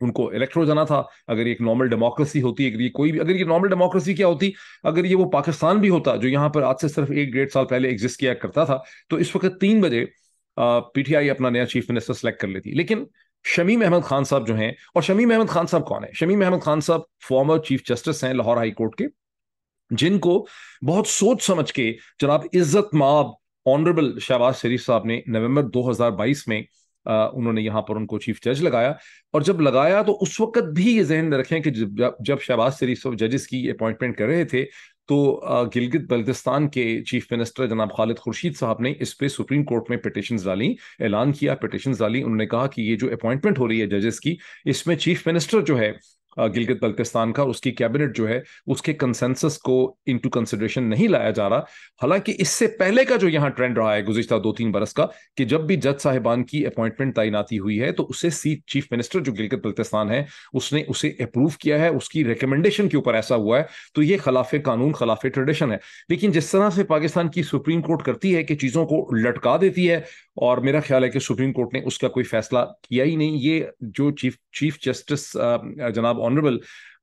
ان کو الیکٹ ہو جانا تھا. اگر یہ ایک نارمل ڈیموکریسی ہوتی, اگر یہ کوئی بھی, اگر یہ نارمل ڈیموکریسی کیا ہوتی, اگر یہ وہ پاکستان بھی ہوتا جو یہاں پر آج سے صرف 1-1.5 سال پہلے ایگزسٹ کیا کرتا تھا, تو اس وقت 3 بجے پی ٹی آئی اپنا نیا چیف منسٹر سلیکٹ کر لیتی. لیکن شمیم احمد خان صاحب جو ہیں, اور شمیم احمد خان صاحب کون ہیں؟ شمیم احمد خان صاحب فارمر چیف جسٹس ہیں لاہور ہائی کورٹ کے, جن کو بہت سوچ سمجھ کے جناب عزت مآب آنریبل شہباز شریف صاحب نے نومبر 2022 میں انہوں نے یہاں پر ان کو چیف جج لگایا. اور جب لگایا تو اس وقت بھی یہ ذہن میں رکھیں کہ جب شہباز شریف صاحب ججز کی اپوائنٹمنٹ کر رہے تھے, تو گلگت بلتستان کے چیف منسٹر جناب خالد خورشید صاحب نے اس پہ سپریم کورٹ میں پٹیشنز ڈالی, اعلان کیا, پٹیشنز ڈالی. انہوں نے کہا کہ یہ جو اپوائنٹمنٹ ہو رہی ہے ججز کی, اس میں چیف منسٹر جو ہے گلگت بلتستان کا, اس کی کیبنٹ جو ہے, اس کے کنسنسس کو انٹو کنسیڈریشن نہیں لایا جا رہا. حالانکہ اس سے پہلے کا جو یہاں ٹرینڈ رہا ہے گزشتہ 2-3 برس کا, کہ جب بھی جج صاحبان کی اپوائنٹمنٹ تعیناتی ہوئی ہے تو اسے چیف منسٹر جو گلگت بلتستان ہے اس نے اسے اپروو کیا ہے, اس کی ریکمنڈیشن کے اوپر ایسا ہوا ہے. تو یہ خلاف قانون, خلاف ٹریڈیشن ہے. لیکن جس طرح سے پاکستان کی سپریم کورٹ کرتی ہے کہ چیزوں کو لٹکا دیتی ہے, اور میرا خیال ہے کہ سپریم کورٹ نے اس کا کوئی فیصلہ کیا ہی نہیں. یہ جو چیف جسٹس جناب آنریبل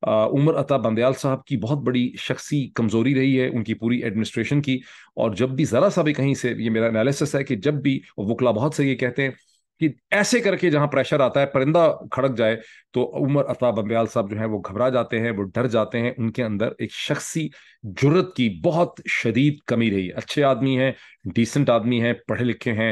عمر عطا بندیال صاحب کی بہت بڑی شخصی کمزوری رہی ہے ان کی پوری ایڈمنسٹریشن کی. اور جب بھی ذرا سا بھی کہیں سے, یہ میرا انالیسس ہے کہ جب بھی وکلا بہت سے یہ کہتے ہیں کہ ایسے کر کے جہاں پریشر آتا ہے پرندہ کھڑک جائے, تو عمر عطا بندیال صاحب جو ہیں وہ گھبرا جاتے ہیں, وہ ڈر جاتے ہیں. ان کے اندر ایک شخصی جرت کی بہت شدید کمی رہی ہے. اچھے آدمی ہیں, ڈیسنٹ آدمی ہیں, پڑھے لکھے ہیں,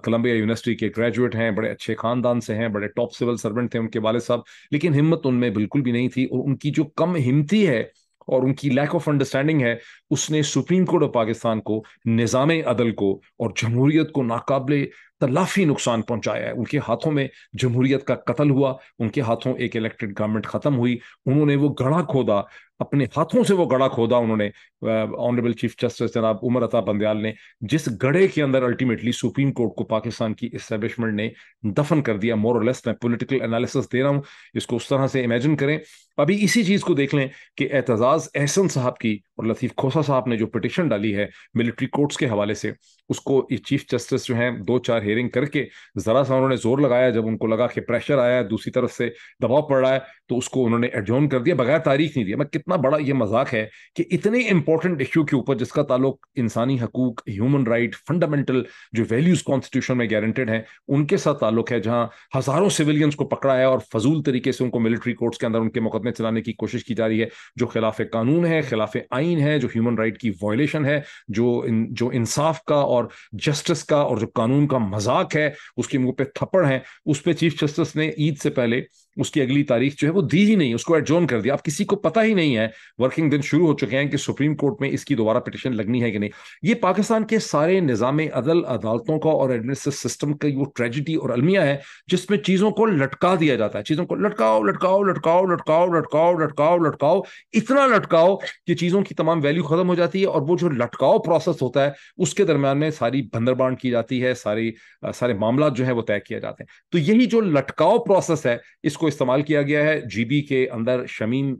کولمبیا یونیورسٹی کے گریجویٹ ہیں, بڑے اچھے خاندان سے ہیں, بڑے ٹاپ سول سرونٹ تھے ان کے والد صاحب, لیکن ہمت ان میں بالکل بھی نہیں تھی. اور ان کی جو کم ہمتی ہے اور ان کی لیک آف انڈرسٹینڈنگ ہے, اس نے سپریم کورٹ آف پاکستان کو, نظام عدل کو اور جمہوریت کو ناقابل تلافی نقصان پہنچایا ہے. ان کے ہاتھوں میں جمہوریت کا قتل ہوا, ان کے ہاتھوں ایک الیکٹڈ گورنمنٹ ختم ہوئی. انہوں نے وہ گڑھا کھودا, اپنے ہاتھوں سے وہ گڑھا کھودا انہوں نے, آنریبل چیف جسٹس جناب عمر عطا بندیال نے, جس گڑھے کے اندر الٹیمیٹلی سپریم کورٹ کو پاکستان کی اسٹیبلشمنٹ نے دفن کر دیا. مور اور لیس میں پولیٹیکل انالیسس دے رہا ہوں, اس کو اس طرح سے امیجن کریں. ابھی اسی چیز کو دیکھ لیں کہ اعتزاز احسن صاحب کی اور لطیف کھوسہ صاحب نے جو پٹیشن ڈالی ہے ملٹری کورٹس کے حوالے سے, اس کو چیف جسٹس جو ہیں 2-4 ہیئرنگ کر کے ذرا سا انہوں نے زور لگایا. جب ان کو لگا کہ پریشر آیا, دوسری طرف سے دباؤ پڑ رہا ہے, تو اس کو انہوں نے ایڈجورن کر دیا, بغیر تاریخ نہیں دیا. میں کتنا بڑا یہ مذاق ہے کہ اتنے امپورٹنٹ ایشو کے اوپر جس کا تعلق انسانی حقوق, ہیومن رائٹ, فنڈامنٹل جو ویلیوز کانسٹیٹیوشن میں گارنٹیڈ ہیں ان کے ساتھ تعلق ہے, جہاں ہزاروں سویلینز کو پکڑا ہے اور فضول طریقے سے ان کو ملٹری کورٹس کے اندر ان کے مقدمے چلانے کی کوشش کی جا رہی ہے, جو خلاف قانون ہے, خلاف آئین ہے, جو ہیومن رائٹ کی وائلیشن ہے, جو انصاف کا اور جسٹس کا اور جو قانون کا مذاق ہے, اس کے منہ پہ تھپڑ ہیں. اس پہ چیف جسٹس نے عید سے پہلے اس کی اگلی تاریخ جو ہے وہ دی ہی نہیں, اس کو ایڈجورن کر دیا. اب کسی کو پتہ ہی نہیں ہے, ورکنگ دن شروع ہو چکے ہیں کہ سپریم کورٹ میں اس کی دوبارہ پٹیشن لگنی ہے کہ نہیں. یہ پاکستان کے سارے نظام عدل, عدالتوں کا اور ایڈمنسٹریٹو سسٹم کا وہ ٹریجڈی اور المیہ ہے جس میں چیزوں کو لٹکا دیا جاتا ہے. چیزوں کو لٹکاؤ لٹکاؤ لٹکاؤ لٹکاؤ لٹکاؤ لٹکاؤ لٹکاؤ, اتنا لٹکاؤ کہ چیزوں کی تمام ویلیو ختم ہو جاتی ہے. اور وہ جو لٹکاؤ پروسیس ہوتا ہے اس کے درمیان میں ساری بندربانٹ کی جاتی ہے, سارے معاملات جو ہیں وہ طے کیے جاتے ہیں. تو یہی جو لٹکاؤ پروسیس ہے اس کو استعمال کیا گیا ہے جی بی کے اندر. شمیم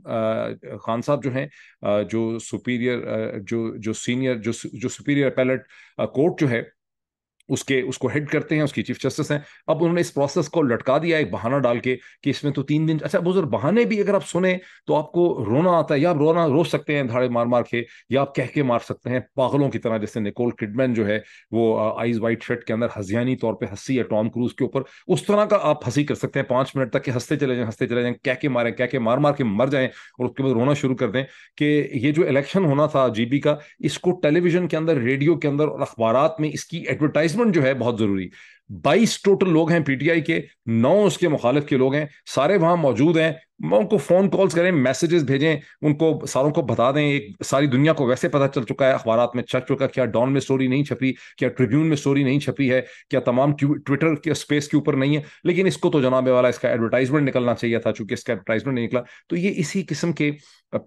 خان صاحب جو ہیں, جو سپیریئر جو سینئر جو سپیریئر اپیلیٹ کورٹ جو ہے اس کو ہیڈ کرتے ہیں, اس کی چیف جسٹس ہیں. اب انہوں نے اس پروسیس کو لٹکا دیا ایک بہانہ ڈال کے کہ اس میں تو 3 دن. اچھا بزرگ, بہانے بھی اگر آپ سنیں تو آپ کو رونا آتا ہے, یا آپ رو سکتے ہیں دھاڑے مار مار کے, یا آپ کہہ کے مار سکتے ہیں پاگلوں کی طرح, جیسے نیکول کڈمین جو ہے وہ آئیز وائٹ شٹ کے اندر ہذیانی طور پہ ہنسی ہے ٹام کروز کے اوپر, اس طرح کا آپ ہنسی کر سکتے ہیں 5 منٹ تک کہ ہنستے چلے جائیں, کہہ کے ماریں, کہہ کے مار مار کے مر جائیں, اور اس کے بعد رونا شروع کر دیں کہ یہ جو الیکشن ہونا تھا جی بی کا, اس کو ٹیلی ویژن کے اندر, ریڈیو کے اندر اور اخبارات میں اس کی ایڈورٹائزمنٹ جو ہے بہت ضروری. 22 ٹوٹل لوگ ہیں پی ٹی آئی کے, 9 اس کے مخالف کے لوگ ہیں, سارے وہاں موجود ہیں. ان کو فون کالز کریں, میسیجز بھیجیں, ان کو ساروں کو بتا دیں. ایک ساری دنیا کو ویسے پتہ چل چکا ہے, اخبارات میں چھپ چکا, کیا ڈان میں سٹوری نہیں چھپی, کیا ٹریبیون میں سٹوری نہیں چھپی ہے, کیا تمام ٹویٹر کے اسپیس کے اوپر نہیں ہے. لیکن اس کو تو جناب والا اس کا ایڈورٹائزمنٹ نکلنا چاہیے تھا, چونکہ اس کا ایڈورٹائزمنٹ نہیں نکلا. تو یہ اسی قسم کے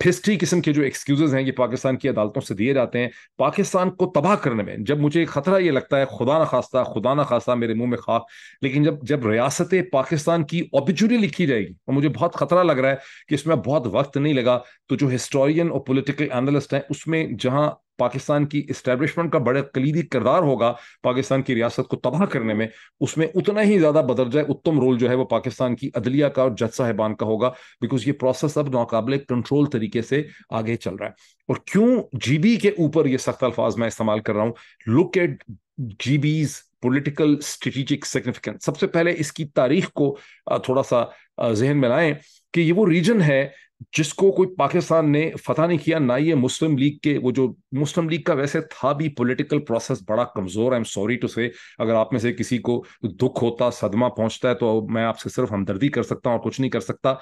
پھسٹی قسم کے جو ایکسکیوزز ہیں یہ پاکستان کی عدالتوں سے دیے جاتے ہیں پاکستان کو تباہ کرنے میں. جب مجھے خطرہ یہ لگتا ہے, خدا نہ خواستہ میرے منہ میں خاک, لیکن جب ریاست پاکستان کی اوبیچوری لکھی جائے گی, اور مجھے بہت خطرہ لگ رہا ہے کہ اس میں بہت وقت نہیں لگا, تو جو ہسٹورین اور پولیٹیکل اینالسٹ ہیں اس میں جہاں پاکستان کی اسٹیبلشمنٹ کا بڑا کلیدی کردار ہوگا پاکستان کی ریاست کو تباہ کرنے میں، اس میں اتنا ہی زیادہ بدرجہ اتم رول جو ہے وہ پاکستان کی عدلیہ کا اور جج صاحبان کا ہوگا، بیکاز یہ پروسیس اب ناقابل کنٹرول طریقے سے آگے چل رہا ہے۔ اور کیوں جی بی کے اوپر یہ سخت الفاظ میں استعمال کر رہا ہوں؟ لک ایٹ جی بیز پولیٹیکل اسٹریٹجک سگنیفیکینس۔ سب سے پہلے اس کی تاریخ کو تھوڑا سا ذہن میں لائیں کہ یہ وہ ریجن ہے جس کو کوئی پاکستان نے فتح نہیں کیا، نہ یہ مسلم لیگ کے، وہ جو مسلم لیگ کا ویسے تھا بھی پولیٹیکل پروسیس بڑا کمزور ہے، سوری ٹو سے، اگر آپ میں سے کسی کو دکھ ہوتا، صدمہ پہنچتا ہے، تو میں آپ سے صرف ہمدردی کر سکتا ہوں اور کچھ نہیں کر سکتا۔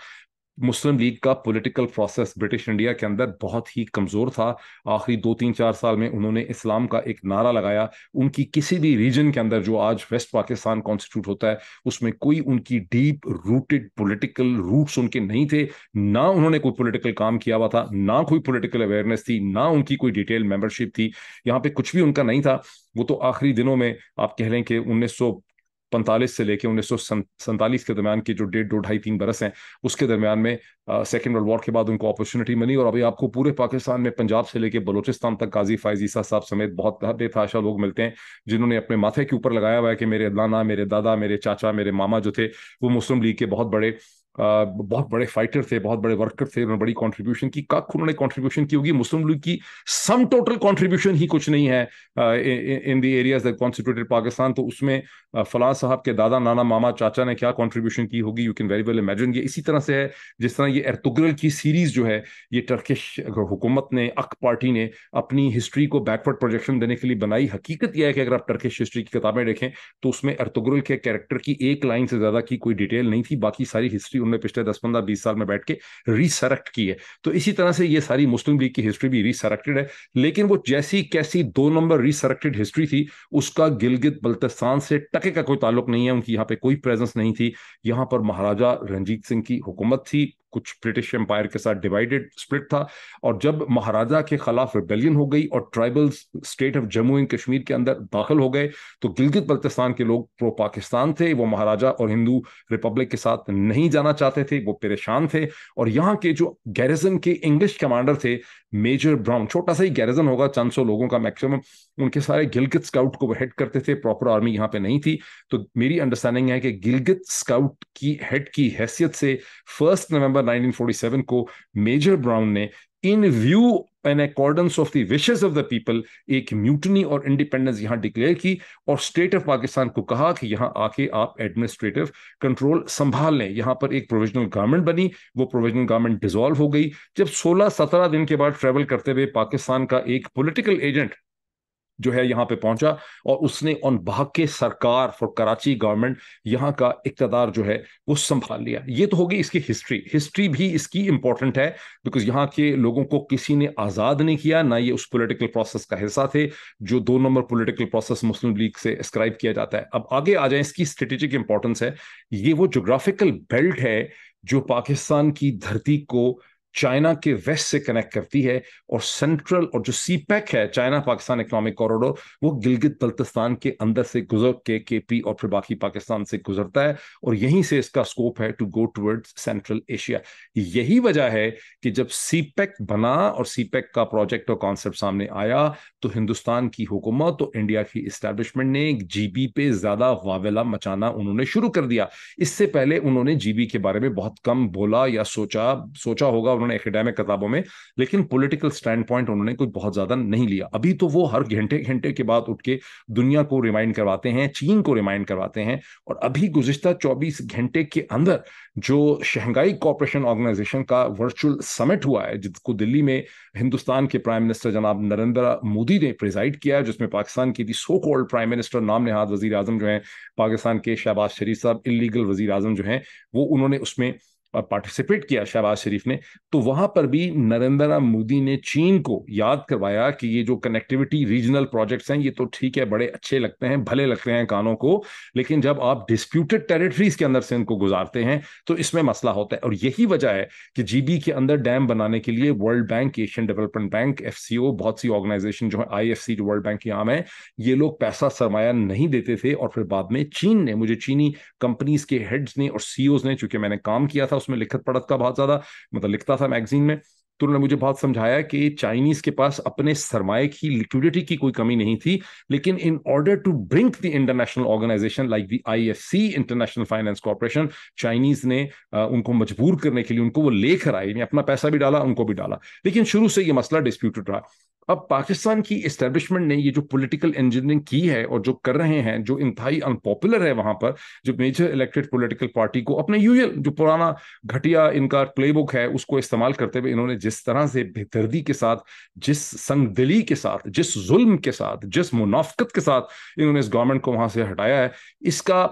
مسلم لیگ کا پولیٹیکل پروسیس برٹش انڈیا کے اندر بہت ہی کمزور تھا۔ آخری 2 3 4 سال میں انہوں نے اسلام کا ایک نعرہ لگایا، ان کی کسی بھی ریجن کے اندر جو آج ویسٹ پاکستان کانسٹیٹیوٹ ہوتا ہے اس میں کوئی ان کی deep rooted political roots in کے نہیں تھے، نہ انہوں نے کوئی پولیٹیکل کام کیا ہوا تھا، نہ کوئی پولیٹیکل اویئرنیس تھی، نہ ان کی کوئی ڈیٹیل ممبرشپ تھی، یہاں پہ کچھ بھی ان کا نہیں تھا۔ وہ تو آخری دنوں میں آپ کہہ لیں کہ 1945 سے لے کے 1947 کے درمیان کے جو 1.5 2 2.5 3 برس ہیں، اس کے درمیان میں سیکنڈ ورلڈ وار کے بعد ان کو اپرچونٹی ملی، اور ابھی آپ کو پورے پاکستان میں پنجاب سے لے کے بلوچستان تک قاضی فائز عیسیٰ صاحب سمیت بہت بے تحاشا لوگ ملتے ہیں جنہوں نے اپنے ماتھے کے اوپر لگایا ہوا ہے کہ میرے نانا، میرے دادا، میرے چاچا، میرے ماما جو تھے وہ مسلم لیگ کے بہت بڑے فائٹر تھے، بہت بڑے ورکر تھے، انہوں نے بڑی کنٹریبیوشن کی۔ انہوں نے کنٹریبیوشن کی ہوگی، مسلم لیگ کی سم ٹوٹل کنٹریبیوشن ہی کچھ نہیں ہے ان دی ایریاز دیٹ کانسٹیٹیوٹڈ پاکستان، تو اس میں فلاں صاحب کے دادا، نانا، ماما، چاچا نے کیا کنٹریبیوشن کی ہوگی، you can very well imagine. یہ اسی طرح سے ہے جس طرح یہ ارطغرل کی سیریز جو ہے، یہ ٹرکش حکومت نے، اک پارٹی نے اپنی ہسٹری کو بیکورڈ پروجیکشن دینے کے لیے بنائی۔ حقیقت یہ ہے کہ اگر آپ ٹرکش ہسٹری کی کتابیں دیکھیں تو اس میں ارطغرل کے کیریکٹر کی ایک لائن سے زیادہ کی کوئی ڈیٹیل نہیں تھی، باقی ساری ہسٹری انہوں نے پچھلے 10 15 20 سال میں بیٹھ کے ریسرکٹ کی ہے۔ تو اسی طرح سے یہ ساری مسلم لیگ کی ہسٹری بھی ریسرکٹڈ ہے، لیکن وہ جیسی کیسی 2 نمبر ریسرکٹڈ ہسٹری تھی، اس کا گلگت بلتستان سے ٹکے کا کوئی تعلق نہیں ہے، ان کی یہاں پہ کوئی پریزنس نہیں تھی۔ یہاں پر مہاراجا رنجیت سنگھ کی حکومت تھی، کچھ برٹش امپائر کے ساتھ ڈیوائیڈڈ سپلٹ تھا، اور جب مہاراجا کے خلاف ریبیلین ہو گئی اور tribal state of Jammu and Kashmir کے اندر داخل ہو گئے، تو گلگت بلتستان کے لوگ پرو پاکستان تھے، وہ مہاراجا اور ہندو ریپبلک کے ساتھ نہیں جانا چاہتے تھے، وہ پریشان تھے۔ اور یہاں کے جو گیریزن کے انگلش کمانڈر تھے، میجر براؤن، چھوٹا سا ہی گیریزن ہوگا، چند سو لوگوں کا میکسیمم، ان کے سارے گلگت اسکاؤٹ کو وہ ہیڈ کرتے تھے، پراپر آرمی یہاں پہ نہیں تھی۔ تو میری انڈرسٹینڈنگ ہے کہ گلگت اسکاؤٹ کی ہیڈ کی حیثیت سے 1 نومبر 1947 کو میجر براؤن نے in view in accordance of the wishes of the people ایک میوٹنی اور انڈیپینڈنس یہاں ڈکلیئر کی، اور اسٹیٹ آف پاکستان کو کہا کہ یہاں آ کے آپ ایڈمنسٹریٹو کنٹرول سنبھال لیں۔ یہاں پر ایک پروویژنل گورنمنٹ بنی، وہ پروویژنل گورنمنٹ ڈیزالو ہو گئی۔ جب 16 17 دن کے بعد ٹریول کرتے ہوئے پاکستان کا ایک پولیٹیکل ایجنٹ جو ہے یہاں پہ پہنچا، اور اس نے ان بھاگ کے سرکار فور کراچی گورنمنٹ یہاں کا اقتدار جو ہے وہ سنبھال لیا۔ یہ تو ہوگی اس کی ہسٹری بھی اس کی امپورٹنٹ ہے، بیکاز یہاں کے لوگوں کو کسی نے آزاد نہیں کیا، نہ یہ اس پولیٹیکل پروسیس کا حصہ تھے جو 2 نمبر پولیٹیکل پروسیس مسلم لیگ سے اسکرائب کیا جاتا ہے۔ اب آگے آ جائیں، اس کی اسٹریٹجک امپورٹنس ہے۔ یہ وہ جغرافیکل بیلٹ ہے جو پاکستان کی دھرتی کو چائنا کے ویسٹ سے کنیکٹ کرتی ہے، اور سینٹرل اور جو سی پیک ہے، چائنا پاکستان اکنامک کوریڈور، وہ گلگت بلتستان کے اندر سے گزر کے پی اور پھر باقی پاکستان سے گزرتا ہے، اور یہیں سے اس کا سکوپ ہے to go toward central Asia. یہی وجہ ہے کہ جب سی پیک بنا اور سی پیک کا پروجیکٹ اور کانسیپٹ سامنے آیا، تو ہندوستان کی حکومت اور انڈیا کی اسٹیبلشمنٹ نے جی بی پہ زیادہ واویلا مچانا انہوں نے شروع کر دیا۔ اس سے پہلے انہوں نے جی بی کے بارے میں بہت کم بولا یا سوچا ہوگا انہوں نے ایکیڈیمک کتابوں میں، لیکن پولیٹیکل سٹینڈ پوائنٹ انہوں نے کوئی بہت زیادہ نہیں لیا۔ ابھی تو وہ ہر گھنٹے کے بعد اٹھ کے دنیا کو ریمائنڈ کرواتے ہیں، چین کو ریمائنڈ کرواتے ہیں، اور ابھی گزشتہ 24 گھنٹے کے اندر جو شنگھائی کوآپریشن آرگنائزیشن کا ورچوئل سمٹ ہوا ہے، جس کو دلی میں ہندوستان کے پرائم منسٹر جناب نریندر مودی نے پریزائڈ کیا ہے، جس میں پاکستان کی دی سو کالڈ پرائم منسٹر، نام نہاد وزیر اعظم جو ہیں پاکستان کے شہباز شریف صاحب، انلیگل وزیر اعظم جو ہیں، وہ انہوں نے اس میں پارٹیسپیٹ کیا، شہباز شریف نے۔ تو وہاں پر بھی نریندر مودی نے چین کو یاد کروایا کہ یہ جو کنیکٹیوٹی ریجنل پروجیکٹس ہیں، یہ تو ٹھیک ہے، بڑے اچھے لگتے ہیں، بھلے لگتے ہیں کانوں کو، لیکن جب آپ ڈسپیوٹڈ ٹیریٹریز کے اندر سے ان کو گزارتے ہیں تو اس میں مسئلہ ہوتا ہے۔ اور یہی وجہ ہے کہ جی بی کے اندر ڈیم بنانے کے لیے world bank, Asian development bank, F C O, بہت سی آرگنائزیشن جو ہے، آئی ایف سی جو ورلڈ بینک کی عام ہے، یہ لوگ پیسہ سرمایہ نہیں دیتے تھے، اور پھر بعد میں چین نے، مجھے چینی کمپنیز کے ہیڈز نے اور سی اوز نے، چونکہ میں نے کام کیا تھا اس میں، لکھت پڑھت کا بہت زیادہ، مطلب لکھتا تھا میگزین میں، تو انہوں نے مجھے بہت سمجھایا کہ چائنیز کے پاس اپنے سرمایہ کی لیکوڈیٹی کی کوئی کمی نہیں تھی، لیکن in order to bring the international organization like the IFC international finance corporation, Chinese نے ان کو مجبور کرنے کے لیے ان کو وہ لے کر آئے، یعنی اپنا پیسہ بھی ڈالا، ان کو بھی ڈالا، لیکن شروع سے یہ مسئلہ ڈسپیوٹڈ رہا۔ اب پاکستان کی اسٹیبلشمنٹ نے یہ جو پولیٹیکل انجینئرنگ کی ہے اور جو کر رہے ہیں، جو انتہائی انپاپولر ہے وہاں پر، جو میجر الیکٹڈ پولیٹیکل پارٹی کو اپنے یوزل جو پرانا گھٹیا ان کا پلے بک ہے اس کو استعمال کرتے ہوئے انہوں نے جس طرح سے بے دردی کے ساتھ، جس سنگ دلی کے ساتھ، جس ظلم کے ساتھ، جس منافقت کے ساتھ انہوں نے اس گورنمنٹ کو وہاں سے ہٹایا ہے، اس کا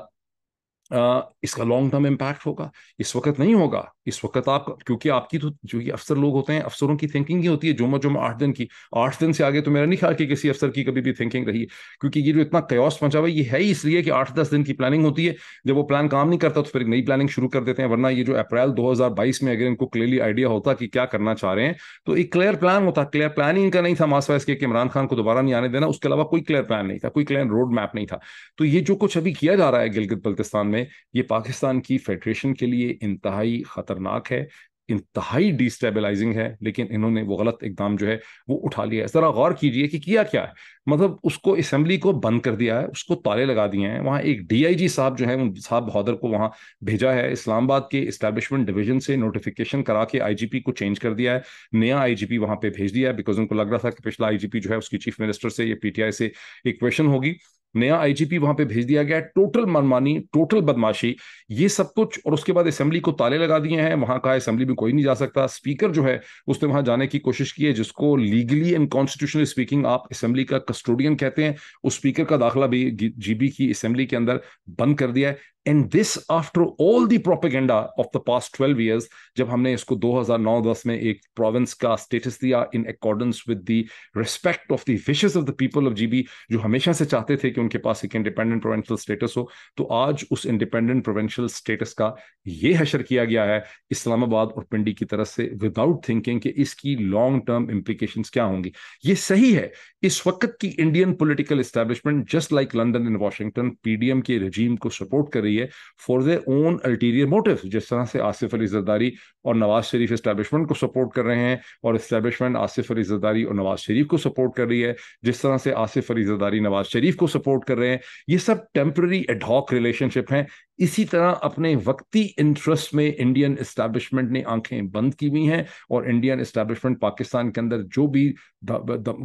لانگ ٹرم امپیکٹ ہوگا، اس وقت نہیں ہوگا۔ اس وقت آپ، کیونکہ آپ کی تو جو یہ افسر لوگ ہوتے ہیں، افسروں کی تھنکنگ ہی ہوتی ہے جمعہ 8 دن کی، 8 دن سے آگے تو میرا نہیں خیال کہ کسی افسر کی کبھی بھی تھنکنگ رہی ہے، کیونکہ یہ جو اتنا کیوس پہنچا ہوا ہے یہ ہے ہی اس لیے کہ 8-10 دن کی پلاننگ ہوتی ہے، جب وہ پلان کام نہیں کرتا تو پھر ایک نئی پلاننگ شروع کر دیتے ہیں، ورنہ یہ جو اپریل 2022 میں اگر ان کو کلیئرلی آئیڈیا ہوتا کہ کیا کرنا چاہ رہے ہیں تو ایک کلیئر پلان ہوتا۔ کلیئر پلان ہی ان کا نہیں تھا، ماس وائس کہ عمران خان کو دوبارہ نہیں آنے دینا، اس کے علاوہ کوئی کلیئر پلان نہیں تھا، کوئی کلیئر روڈ میپ نہیں تھا۔ تو یہ جو کچھ ابھی کیا جا رہا ہے گلگت بلتستان میں، یہ پاکستان کی فیڈریشن کے لیے انتہائی خطرناک ہے، انتہائی ڈی اسٹیبلائزنگ ہے، لیکن انہوں نے وہ غلط اقدام جو ہے وہ اٹھا لیا ہے۔ ذرا غور کیجئے کہ کیا کیا ہے، مطلب اس کو اسمبلی کو بند کر دیا ہے، اس کو تالے لگا دیے ہیں، وہاں ایک DIG صاحب جو ہے صاحب بہادر کو وہاں بھیجا ہے، اسلام آباد کے اسٹیبلشمنٹ ڈویژن سے نوٹیفیکیشن کرا کے IGP کو چینج کر دیا ہے، نیا IGP وہاں پہ بھیج دیا ہے، بیکاز ان کو لگ رہا تھا کہ پچھلا IGP جو ہے اس کی چیف منسٹر سے یا PTI سے ایک کویشن ہوگی، نیا IGP وہاں پہ بھیج دیا گیا، ٹوٹل منمانی، ٹوٹل بدماشی، یہ سب کچھ، اور اس کے بعد اسمبلی کو تالے لگا دیے ہیں، وہاں کا اسمبلی میں کوئی نہیں جا سکتا، اسپیکر جو ہے اس نے وہاں جانے کی کوشش کی ہے، جس کو لیگلی اینڈ کانسٹیٹیوشنلی اسپیکنگ آپ اسمبلی کا کسٹوڈین کہتے ہیں، اس اسپیکر کا داخلہ بھی GB کی اسمبلی کے اندر بند کر دیا ہے، and this after all the propaganda of the past 12 years, جب ہم نے اس کو 2009-10 میں ایک پروونس کا اسٹیٹس دیا in accordance with the respect of the wishes of the people of GB، جو ہمیشہ سے چاہتے تھے کہ ان کے پاس ایک انڈیپینڈنٹ پروونشل اسٹیٹس ہو، تو آج اس انڈیپینڈنٹ پروونشل اسٹیٹس کا یہ حشر کیا گیا ہے اسلام آباد اور پنڈی کی طرف سے، وداؤٹ تھنکنگ کہ اس کی لانگ ٹرم امپلیکیشنز کیا ہوں گی۔ یہ صحیح ہے، اس وقت کی Indian political establishment just like London and Washington PDM کے رجیم کو سپورٹ کر رہی ہے for their own ulterior motive, جس طرح سے آصف علی زرداری اور نواز شریف اسٹیبلشمنٹ کو سپورٹ کر رہے ہیں اور اسٹیبلشمنٹ آصف علی زرداری اور نواز شریف کو سپورٹ کر رہی ہے، جس طرح سے آصف علی زرداری نواز شریف کو سپورٹ کر رہے ہیں، یہ سب ٹیمپرری ایڈ ہاک ریلیشن شپ ہیں۔ اسی طرح اپنے وقتی انٹرسٹ میں انڈین اسٹیبلشمنٹ نے آنکھیں بند کی ہوئی ہیں، اور انڈین اسٹیبلشمنٹ پاکستان کے اندر جو بھی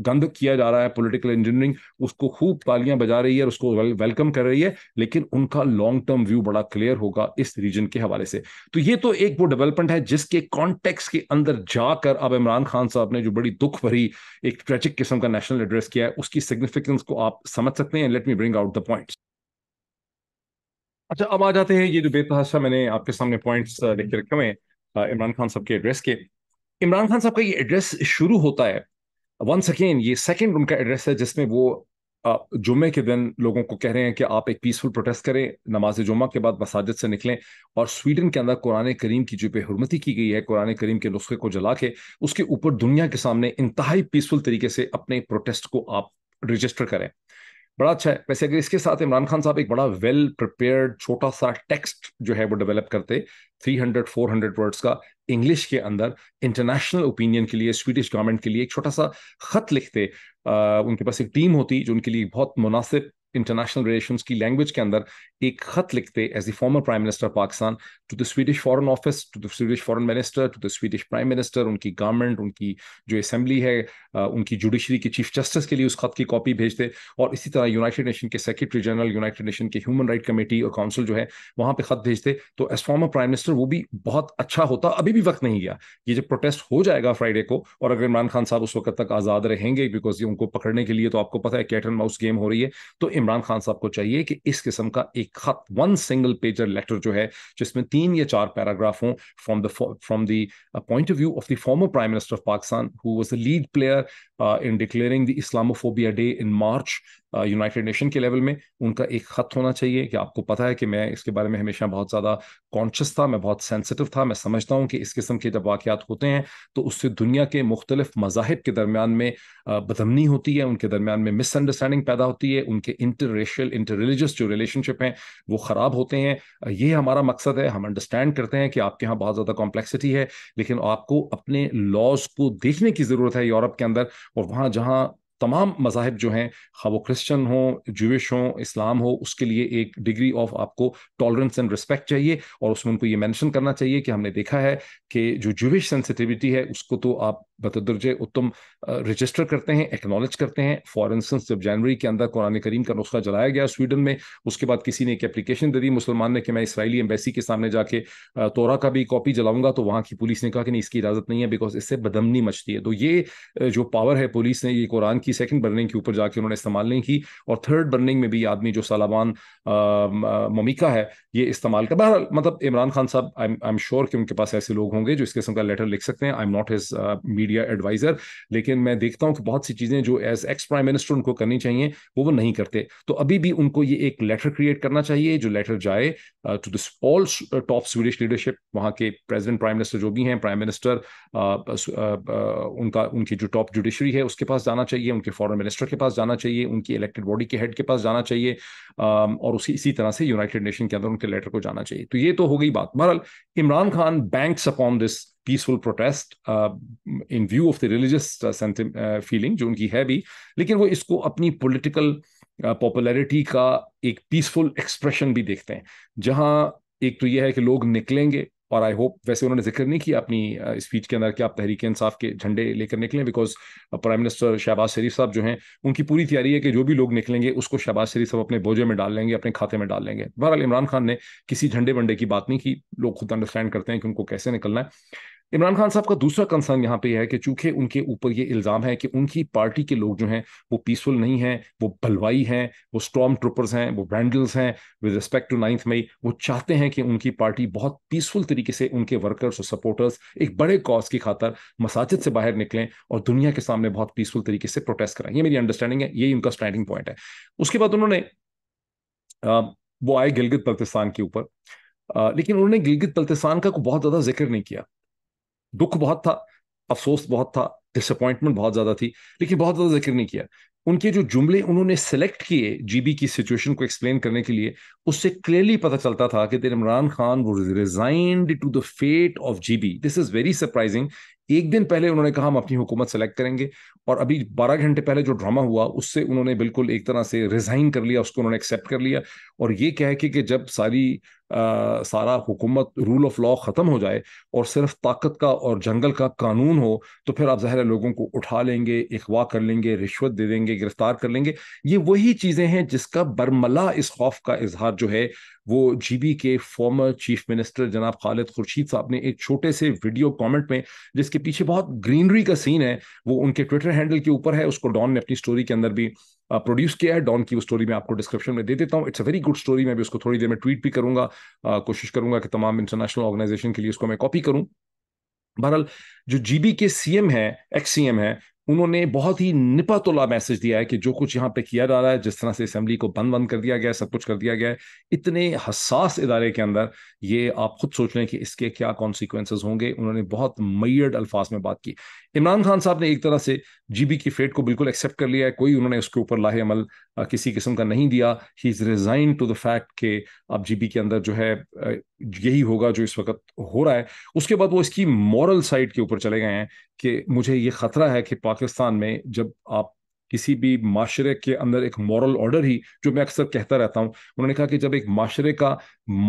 گند کیا جا رہا ہے پولیٹیکل انجینئرنگ، اس کو خوب تالیاں بجا رہی ہے اور اس کو ویلکم کر رہی ہے، لیکن ان کا لانگ ٹرم ویو بڑا کلیئر ہوگا اس ریجن کے حوالے سے۔ تو یہ تو ایک وہ ڈیولپمنٹ ہے جس کے کانٹیکس کے اندر جا کر اب عمران خان صاحب نے جو بڑی دکھ بھری ایک ٹریجک قسم کا نیشنل ایڈریس کیا ہے، اس کی سگنیفیکنس کو آپ سمجھ سکتے ہیں۔ Let me bring out the points. اچھا، اب آ جاتے ہیں یہ جو بے تحاشا میں نے آپ کے سامنے پوائنٹس لکھ کے رکھے ہوئے ہیں عمران خان صاحب کے ایڈریس کے۔ عمران خان صاحب کا یہ ایڈریس شروع ہوتا ہے، ونس اگین یہ سیکنڈ ان کا ایڈریس ہے جس میں وہ جمعے کے دن لوگوں کو کہہ رہے ہیں کہ آپ ایک پیسفل پروٹیسٹ کریں، نماز جمعہ کے بعد مساجد سے نکلیں، اور سویڈن کے اندر قرآن کریم کی جو بے حرمتی کی گئی ہے، قرآن کریم کے نسخے کو جلا کے اس کے اوپر دنیا کے سامنے انتہائی پیسفل طریقے سے اپنے پروٹیسٹ کو آپ رجسٹر کریں، بڑا اچھا ہے۔ ویسے اگر اس کے ساتھ عمران خان صاحب ایک بڑا ویل پریپیئرڈ چھوٹا سا ٹیکسٹ جو ہے وہ ڈیولپ کرتے 300-400 ورڈز کا انگلش کے اندر انٹرنیشنل اوپینین کے لیے، سویڈش گورنمنٹ کے لیے ایک چھوٹا سا خط لکھتے، ان کے پاس ایک ٹیم ہوتی جو ان کے لیے بہت مناسب انٹرنیشنل ریلیشنز کی لینگویج کے اندر ایک خط لکھتے as the former prime minister Pakistan to the Swedish foreign office, to the Swedish foreign minister, to the Swedish prime minister, ان کی گورنمنٹ، ان کی جو اسمبلی ہے، ان کی جوڈیشری کے چیف جسٹس کے لیے اس خط کی کاپی بھیجتے، اور اسی طرح یونائٹڈ نیشن کے سیکرٹری جنرل، یونائٹڈ نیشن کے ہیومن رائٹ کمیٹی اور کونسل جو ہے وہاں پہ خط بھیجتے۔ تو ایز فارمر پرائم منسٹر وہ بھی بہت اچھا ہوتا، ابھی بھی وقت نہیں گیا، یہ جب پروٹیسٹ ہو جائے گا فرائیڈے کو، اور اگر عمران خان صاحب اس وقت تک آزاد رہیں گے، بیکاز یہ ان کو پکڑنے کے لیے تو آپ کو پتہ ہے کیٹ اینڈ ماؤس گیم ہو رہی ہے، تو عمران خان صاحب کو چاہیے کہ اس قسم کا ایک خط، ون سنگل پیجر لیٹر جو ہے جس میں 3 یا 4 پیراگراف ہوں، from the point of view of the former prime minister of Pakistan who was the lead player in declaring the Islamophobia Day in March United nation کے لیول میں ان کا ایک خط ہونا چاہیے کہ آپ کو پتا ہے کہ میں اس کے بارے میں ہمیشہ بہت زیادہ کانشیس تھا، میں بہت سینسٹیو تھا، میں سمجھتا ہوں کہ اس قسم کے جب واقعات ہوتے ہیں تو اس سے دنیا کے مختلف مذاہب کے درمیان میں بدامنی ہوتی ہے، ان کے درمیان میں مس انڈرسٹینڈنگ پیدا ہوتی ہے، ان کے انٹر ریشل انٹر ریلیجس جو ریلیشن شپ ہیں وہ خراب ہوتے ہیں. یہ ہمارا مقصد ہے. ہم انڈرسٹینڈ کرتے ہیں کہ آپ کے یہاں بہت زیادہ کمپلیکسٹی ہے، لیکن آپ کو اپنے لاز کو دیکھنے کی ضرورت ہے یورپ کے اندر، اور وہاں جہاں تمام مذاہب جو ہیں، خواہ وہ کرسچن ہوں، جوش ہوں، اسلام ہو، اس کے لیے ایک ڈگری آف آپ کو ٹالرنس اینڈ رسپیکٹ چاہیے. اور اس میں ان کو یہ مینشن کرنا چاہیے کہ ہم نے دیکھا ہے کہ جو جوش سینسٹیوٹی ہے اس کو تو آپ بتدرجے اتم رجسٹر کرتے ہیں، ایکنالج کرتے ہیں. فار انسٹنس جب جنوری کے اندر قرآن کریم کا نسخہ جلایا گیا سویڈن میں، اس کے بعد کسی نے ایک اپلیکیشن دے دی مسلمان نے کہ میں اسرائیلی ایمبیسی کے سامنے جا کے تورا کا بھی کاپی جلاؤں گا، تو وہاں کی پولیس نے کہا کہ نہیں، اس کی اجازت نہیں ہے، بیکاز اس سے بدامنی مچتی ہے. تو یہ جو پاور ہے پولیس نے، یہ قرآن کی سیکنڈ برننگ کے اوپر جا کے انہوں نے استعمال نہیں کی، اور تھرڈ برننگ میں بھی آدمی جو سالابان ممیکا ہے یہ استعمال کر. بہرحال مطلب عمران خان صاحب آئی ایم شیور کہ ان کے پاس ایسے لوگ ہوں گے جو اس قسم کا لیٹر لکھ سکتے ہیں. I am not his media adviser, لیکن میں دیکھتا ہوں کہ بہت سی چیزیں جو ایز ایکس پرائم منسٹر ان کو کرنی چاہیے وہ نہیں کرتے. تو ابھی بھی ان کو یہ ایک لیٹر کریٹ کرنا چاہیے، جو لیٹر جائے to this all top Swedish leadership, وہاں کے پریزیڈنٹ پرائم منسٹر جو بھی ہیں، پرائم منسٹر ان کی جو ٹاپ جوڈیشری ہے اس کے پاس جانا چاہیے، ان کے فارن منسٹر کے پاس جانا چاہیے، ان کی الیکٹڈ باڈی کے ہیڈ کے پاس جانا چاہیے، اور اسی طرح سے یونائٹڈ نیشن کے اندر ان کے لیٹر کو جانا چاہیے. تو یہ تو ہو گئی بات. بہرحال Imran Khan banks upon this peaceful protest in view of the religious feeling جو ان کی ہے بھی، لیکن وہ اس کو اپنی پولیٹیکل پاپولیرٹی کا ایک پیسفل ایکسپریشن بھی دیکھتے ہیں، جہاں ایک تو یہ ہے کہ لوگ نکلیں گے. اور آئی ہوپ، ویسے انہوں نے ذکر نہیں کیا اپنی اسپیچ کے اندر کہ آپ تحریک انصاف کے جھنڈے لے کر نکلیں، بیکاز پرائم منسٹر شہباز شریف صاحب جو ہیں ان کی پوری تیاری ہے کہ جو بھی لوگ نکلیں گے اس کو شہباز شریف صاحب اپنے بوجھے میں ڈال لیں گے، اپنے کھاتے میں ڈال لیں گے. بہرحال عمران خان نے کسی جھنڈے ونڈے کی بات نہیں کی. لوگ خود انڈرسٹینڈ کرتے ہیں کہ ان کو کیسے نکلنا ہے. عمران خان صاحب کا دوسرا کنسرن یہاں پہ یہ ہے کہ چونکہ ان کے اوپر یہ الزام ہے کہ ان کی پارٹی کے لوگ جو ہیں وہ پیسفل نہیں ہیں، وہ بلوائی ہیں، وہ اسٹارم ٹروپرز ہیں، وہ وینڈلز ہیں. ود رسپیکٹ ٹو 9 مئی وہ چاہتے ہیں کہ ان کی پارٹی بہت پیسفل طریقے سے ان کے ورکرز اور سپورٹرز ایک بڑے کاز کی خاطر مساجد سے باہر نکلیں اور دنیا کے سامنے بہت پیسفل طریقے سے پروٹیسٹ کریں. یہ میری انڈرسٹینڈنگ ہے، یہی ان کا اسٹینڈنگ پوائنٹ ہے. اس کے بعد انہوں نے وہ آئے گلگت بلتستان کے اوپر، لیکن انہوں نے گلگت بلتستان کا بہت زیادہ ذکر نہیں کیا. دکھ بہت تھا، افسوس بہت تھا، ڈس اپوائنٹمنٹ بہت زیادہ تھی، لیکن بہت زیادہ ذکر نہیں کیا. ان کے جو جملے انہوں نے سلیکٹ کیے جی بی کی سچویشن کو ایکسپلین کرنے کے لیے، اس سے کلیئرلی پتہ چلتا تھا کہ عمران خان وہ resigned to the fate of G B. This is very surprising. ایک دن پہلے انہوں نے کہا ہم اپنی حکومت سلیکٹ کریں گے، اور ابھی 12 گھنٹے پہلے جو ڈرامہ ہوا اس سے انہوں نے بالکل ایک طرح سے ریزائن کر لیا، اس کو انہوں نے ایکسیپٹ کر لیا. اور یہ کہہ کے کہ جب سارا حکومت رول آف لا ختم ہو جائے اور صرف طاقت کا اور جنگل کا قانون ہو، تو پھر آپ ظاہر لوگوں کو اٹھا لیں گے، اغوا کر لیں گے، رشوت دے دیں گے، گرفتار کر لیں گے. یہ وہی چیزیں ہیں جس کا برملا اس خوف کا اظہار جو ہے وہ جی بی کے فارمر چیف منسٹر جناب خالد خورشید صاحب نے ایک چھوٹے سے ویڈیو کامنٹ میں، جس کے پیچھے بہت گرینری کا سین ہے، وہ ان کے ٹویٹر ہینڈل کے اوپر ہے. اس کو ڈان نے اپنی سٹوری کے اندر بھی پروڈیوس کیا ہے. ڈان کی وہ سٹوری میں آپ کو ڈسکرپشن میں دے دیتا ہوں. It's a very good story. میں بھی اس کو تھوڑی دیر میں ٹویٹ بھی کروں گا، کوشش کروں گا کہ تمام انٹرنیشنل آرگنائزیشن کے لیے اس کو میں کاپی کروں. بہرحال جو جی بی کے سی ایم ہے، ایکس سی ایم ہے، انہوں نے بہت ہی نپا تولا میسج دیا ہے کہ جو کچھ یہاں پہ کیا جا رہا ہے، جس طرح سے اسمبلی کو بند کر دیا گیا ہے، سب کچھ کر دیا گیا ہے، اتنے حساس ادارے کے اندر یہ آپ خود سوچ لیں کہ اس کے کیا کانسیکوینسز ہوں گے. انہوں نے بہت میئرڈ الفاظ میں بات کی. عمران خان صاحب نے ایک طرح سے جی بی کی فیٹ کو بالکل ایکسیپٹ کر لیا ہے. کوئی انہوں نے اس کے اوپر لاہ عمل کسی قسم کا نہیں دیا. ہی از ریزائن ٹو دا فیکٹ کہ اب جی بی کے اندر جو ہے یہی ہوگا جو اس وقت ہو رہا ہے. اس کے بعد وہ اس کی مورل سائڈ کے اوپر چلے گئے ہیں کہ مجھے یہ خطرہ ہے کہ پاکستان میں جب آپ کسی بھی معاشرے کے اندر ایک مورل آرڈر ہی، جو میں اکثر کہتا رہتا ہوں، انہوں نے کہا کہ جب ایک معاشرے کا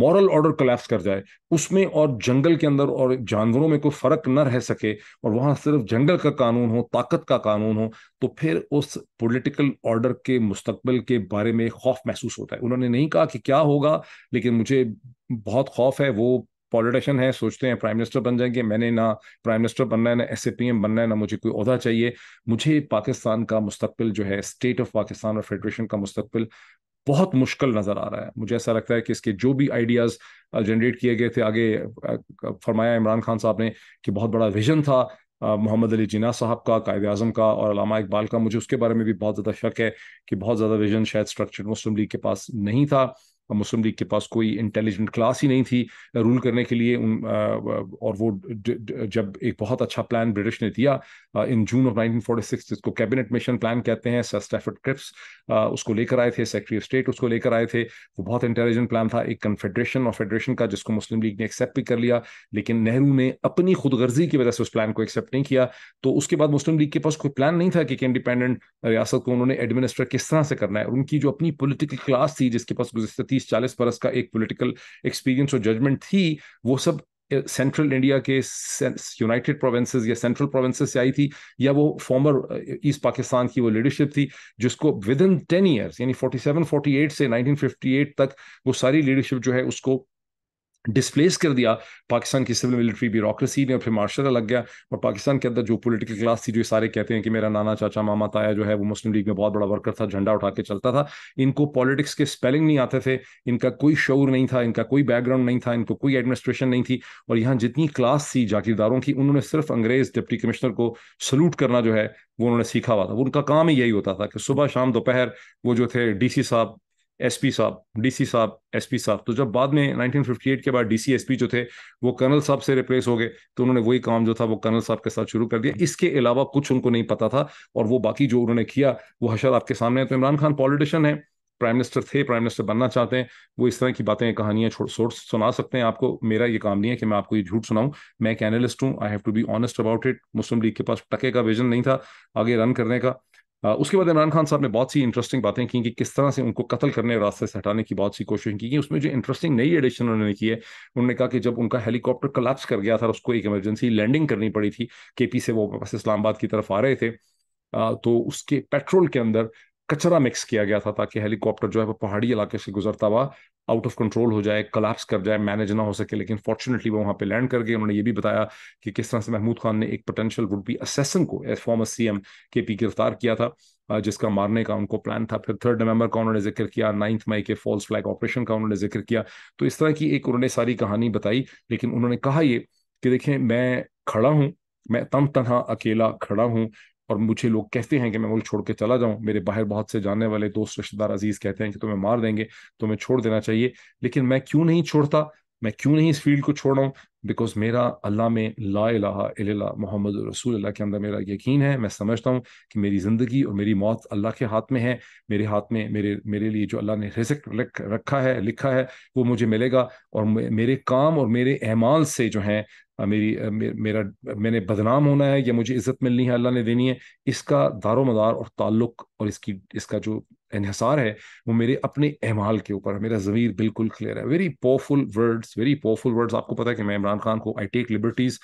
مورل آرڈر کولیپس کر جائے، اس میں اور جنگل کے اندر اور جانوروں میں کوئی فرق نہ رہ سکے، اور وہاں صرف جنگل کا قانون ہو، طاقت کا قانون ہو، تو پھر اس پولیٹیکل آرڈر کے مستقبل کے بارے میں خوف محسوس ہوتا ہے. انہوں نے نہیں کہا کہ کیا ہوگا، لیکن مجھے بہت خوف ہے. وہ پولیٹیشین ہے، سوچتے ہیں پرائم منسٹر بن جائیں گے. میں نے نہ پرائم منسٹر بننا ہے، نہ ایس اے پی ایم بننا ہے، نہ مجھے کوئی عہدہ چاہیے. مجھے پاکستان کا مستقبل جو ہے، اسٹیٹ آف پاکستان اور فیڈریشن کا مستقبل بہت مشکل نظر آ رہا ہے. مجھے ایسا لگتا ہے کہ اس کے جو بھی آئیڈیاز جنریٹ کیے گئے تھے، آگے فرمایا عمران خان صاحب نے کہ بہت بڑا ویژن تھا، محمد علی جناح صاحب کا، قائد اعظم کا اور علامہ اقبال کا، مجھے اس کے بارے میں بھی بہت زیادہ شک ہے کہ بہت زیادہ ویژن شاید اسٹرکچرڈ مسلم لیگ کے پاس نہیں تھا. مسلم لیگ کے پاس کوئی انٹیلیجنٹ کلاس ہی نہیں تھی رول کرنے کے لیے. اور وہ جب ایک بہت اچھا پلان برٹش نے دیا ان جون آف 1946، جس کو کیبنٹ مشن پلان کہتے ہیں، سر اسٹیفرڈ کرپس اس کو لے کر آئے تھے، سیکرٹری آف اسٹیٹ اس کو لے کر آئے تھے. وہ بہت انٹیلیجنٹ پلان تھا، ایک کنفیڈریشن اور فیڈریشن کا، جس کو مسلم لیگ نے ایکسیپٹ بھی کر لیا. لیکن نہرو نے اپنی خود غرضی کی وجہ سے اس پلان کو ایکسیپٹ نہیں کیا. تو اس کے بعد مسلم لیگ کے پاس کوئی پلان نہیں تھا کہ انڈیپینڈنٹ ریاست کو انہوں نے ایڈمنسٹر کس طرح سے کرنا ہے. ان کی جو اپنی پولیٹیکل کلاس تھی، جس کے پاس گزشتہ 30-40 برس کا ایک پولیٹیکل ایکسپیرینس اور ججمنٹ تھی، وہ سب سینٹرل انڈیا کے یونائٹڈ پروونسز یا سینٹرل پروونسز سے آئی تھی، یا وہ فارمر ایسٹ پاکستان کی وہ لیڈرشپ تھی جس کو ود ان 10 ایئرس، یعنی 47-48 سے 1958 تک وہ ساری لیڈرشپ جو ہے اس کو ڈسپلیس کر دیا پاکستان کی سول ملٹری بیوروکریسی نے. اور پھر مارشل لگ گیا، اور پاکستان کے اندر جو پولیٹیکل کلاس تھی، جو سارے کہتے ہیں کہ میرا نانا چاچا ماما تایا جو ہے وہ مسلم لیگ میں بہت بڑا ورکر تھا، جھنڈا اٹھا کے چلتا تھا، ان کو پالیٹکس کے اسپیلنگ نہیں آتے تھے، ان کا کوئی شعور نہیں تھا، ان کا کوئی بیک گراؤنڈ نہیں تھا، ان کو کوئی ایڈمنسٹریشن نہیں تھی. اور یہاں جتنی کلاس تھی جاگیرداروں کی، انہوں نے صرف انگریز ڈپٹی کمشنر کو سلوٹ کرنا جو ہے وہ انہوں نے سیکھا ہوا تھا. ان کا کام ہی یہی ہوتا تھا کہ صبح شام دوپہر وہ جو تھے ڈی سی صاحب، ایس پی صاحب، ڈی سی صاحب، ایس پی صاحب. تو جب بعد میں 1958 کے بعد ڈی سی ایس پی جو تھے وہ کرنل صاحب سے ریپلیس ہو گئے، تو انہوں نے وہی کام جو تھا وہ کرنل صاحب کے ساتھ شروع کر دیا. اس کے علاوہ کچھ ان کو نہیں پتا تھا، اور وہ باقی جو انہوں نے کیا وہ حشر آپ کے سامنے ہے. تو عمران خان پالیٹیشین ہے، پرائم منسٹر تھے، پرائم منسٹر بننا چاہتے ہیں، وہ اس طرح کی باتیں کہانیاں سنا سکتے ہیں آپ کو. میرا یہ کام نہیں ہے کہ میں آپ کو یہ جھوٹ سناؤں، میں ایک اینالسٹ ہوں. I have to be honest about it. Muslim League کے پاس ٹکے کا ویژن نہیں تھا آگے رن کرنے کا. اس کے بعد عمران خان صاحب نے بہت سی انٹرسٹنگ باتیں کی کہ کس طرح سے ان کو قتل کرنے اور راستے سے ہٹانے کی بہت سی کوشش کی. اس میں جو انٹرسٹنگ نئی ایڈیشن انہوں نے کی ہے، انہوں نے کہا کہ جب ان کا ہیلی کاپٹر کلیپس کر گیا تھا، اس کو ایک ایمرجنسی لینڈنگ کرنی پڑی تھی کے پی سے، وہ واپس اسلام آباد کی طرف آ رہے تھے، تو اس کے پیٹرول کے اندر کچرا مکس کیا گیا تھا تاکہ ہیلی کاپٹر جو ہے وہ پہاڑی علاقے سے گزرتا ہوا آؤٹ آف کنٹرول ہو جائے، کلیپس کر جائے، مینج نہ ہو سکے. لیکن فارچونیٹلی وہ وہاں پہ لینڈ کر گئے. انہوں نے یہ بھی بتایا کہ کس طرح سے محمود خان نے ایک پوٹینشیل وڈ بی اسیسن کو ایز فارمر سی ایم کے پی گرفتار کیا تھا، جس کا مارنے کا ان کو پلان تھا. پھر 3 نومبر کا انہوں نے ذکر کیا، 9 مئی کے فالس فلیگ آپریشن کا انہوں نے ذکر کیا. تو اس طرح کی ایک انہوں نے ساری کہانی بتائی. لیکن انہوں نے کہا یہ کہ دیکھیں، میں کھڑا ہوں، میں تن تنہا اکیلا کھڑا ہوں، اور مجھے لوگ کہتے ہیں کہ میں ملک چھوڑ کے چلا جاؤں. میرے باہر بہت سے جاننے والے دوست، رشتہ دار، عزیز کہتے ہیں کہ تمہیں مار دیں گے، تمہیں چھوڑ دینا چاہیے. لیکن میں کیوں نہیں چھوڑتا، میں کیوں نہیں اس فیلڈ کو چھوڑا ہوں؟ بیکاز میرا اللہ میں لا الہ الا اللہ محمد رسول اللہ کے اندر میرا یقین ہے. میں سمجھتا ہوں کہ میری زندگی اور میری موت اللہ کے ہاتھ میں ہے. میرے ہاتھ میں میرے لیے جو اللہ نے رزق رکھا ہے، لکھا ہے، وہ مجھے ملے گا. اور میرے کام اور میرے اعمال سے جو ہیں میں نے بدنام ہونا ہے یا مجھے عزت ملنی ہے، اللہ نے دینی ہے، اس کا دار و مدار اور تعلق اور اس کا جو انحصار ہے وہ میرے اپنے اعمال کے اوپر ہے. میرا ضمیر بالکل کلیئر ہے. Very powerful words, very powerful words. آپ کو پتا ہے کہ میں عمران خان کو آئی ٹیک لبرٹیز.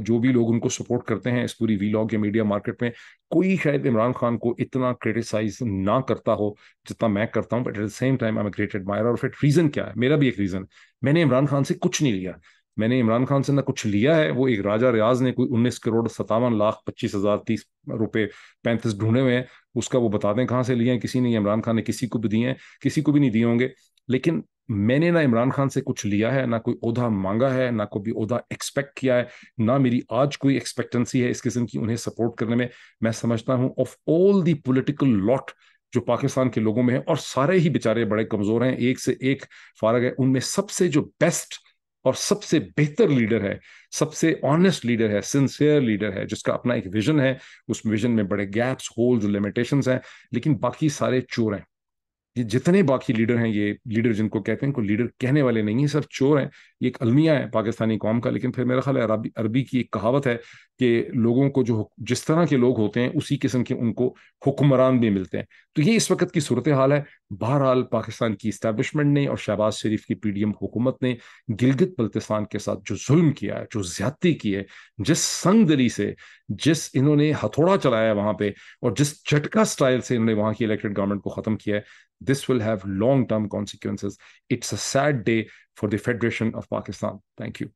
جو بھی لوگ ان کو سپورٹ کرتے ہیں اس پوری وی لاگ یا میڈیا مارکیٹ میں، کوئی شاید عمران خان کو اتنا کریٹیسائز نہ کرتا ہو جتنا میں کرتا ہوں. But at the same time I am a great admirer of it. Reason کیا ہے؟ میرا بھی ایک ریزن، میں نے عمران خان سے کچھ نہیں لیا. میں نے عمران خان سے نہ کچھ لیا ہے. وہ ایک راجہ ریاض نے کوئی 19,57,25,030 روپے 35 ڈھونڈے ہوئے ہیں، اس کا وہ بتا دیں کہاں سے لیے ہیں. کسی نے، عمران خان نے کسی کو بھی دیے ہیں، کسی کو بھی نہیں دیے ہوں گے. لیکن میں نے نہ عمران خان سے کچھ لیا ہے، نہ کوئی عہدہ مانگا ہے، نہ کوئی عہدہ ایکسپیکٹ کیا ہے، نہ میری آج کوئی ایکسپیکٹنسی ہے اس قسم کی انہیں سپورٹ کرنے میں. میں سمجھتا ہوں آف آل دی پولیٹیکل لاٹ جو پاکستان کے لوگوں میں ہیں، اور سارے ہی بیچارے بڑے کمزور ہیں، ایک سے ایک فارغ ہے، ان میں سب سے جو بیسٹ اور سب سے بہتر لیڈر ہے، سب سے آنےسٹ لیڈر ہے، سنسیئر لیڈر ہے، جس کا اپنا ایک ویژن ہے. اس ویژن میں بڑے گیپس، ہولز، لمیٹیشنز ہیں، لیکن باقی سارے چور ہیں. یہ جتنے باقی لیڈر ہیں، یہ لیڈر جن کو کہتے ہیں، کو لیڈر کہنے والے نہیں ہیں، صرف چور ہیں. یہ ایک المیہ ہے پاکستانی قوم کا. لیکن پھر میرا خیال ہے عربی کی ایک کہاوت ہے کہ لوگوں کو جو جس طرح کے لوگ ہوتے ہیں اسی قسم کے ان کو حکمران بھی ملتے ہیں. تو یہ اس وقت کی صورتحال ہے. بہرحال پاکستان کی اسٹیبلشمنٹ نے اور شہباز شریف کی پی ڈی ایم حکومت نے گلگت بلتستان کے ساتھ جو ظلم کیا ہے، جو زیادتی کی ہے، جس سنگ دلی سے، جس انہوں نے ہتھوڑا چلایا وہاں پہ، اور جس جھٹکا سٹائل سے انہوں نے وہاں کی الیکٹڈ گورنمنٹ کو ختم کیا ہے، this will have long-term consequences. It's a sad day for the Federation of Pakistan. Thank you.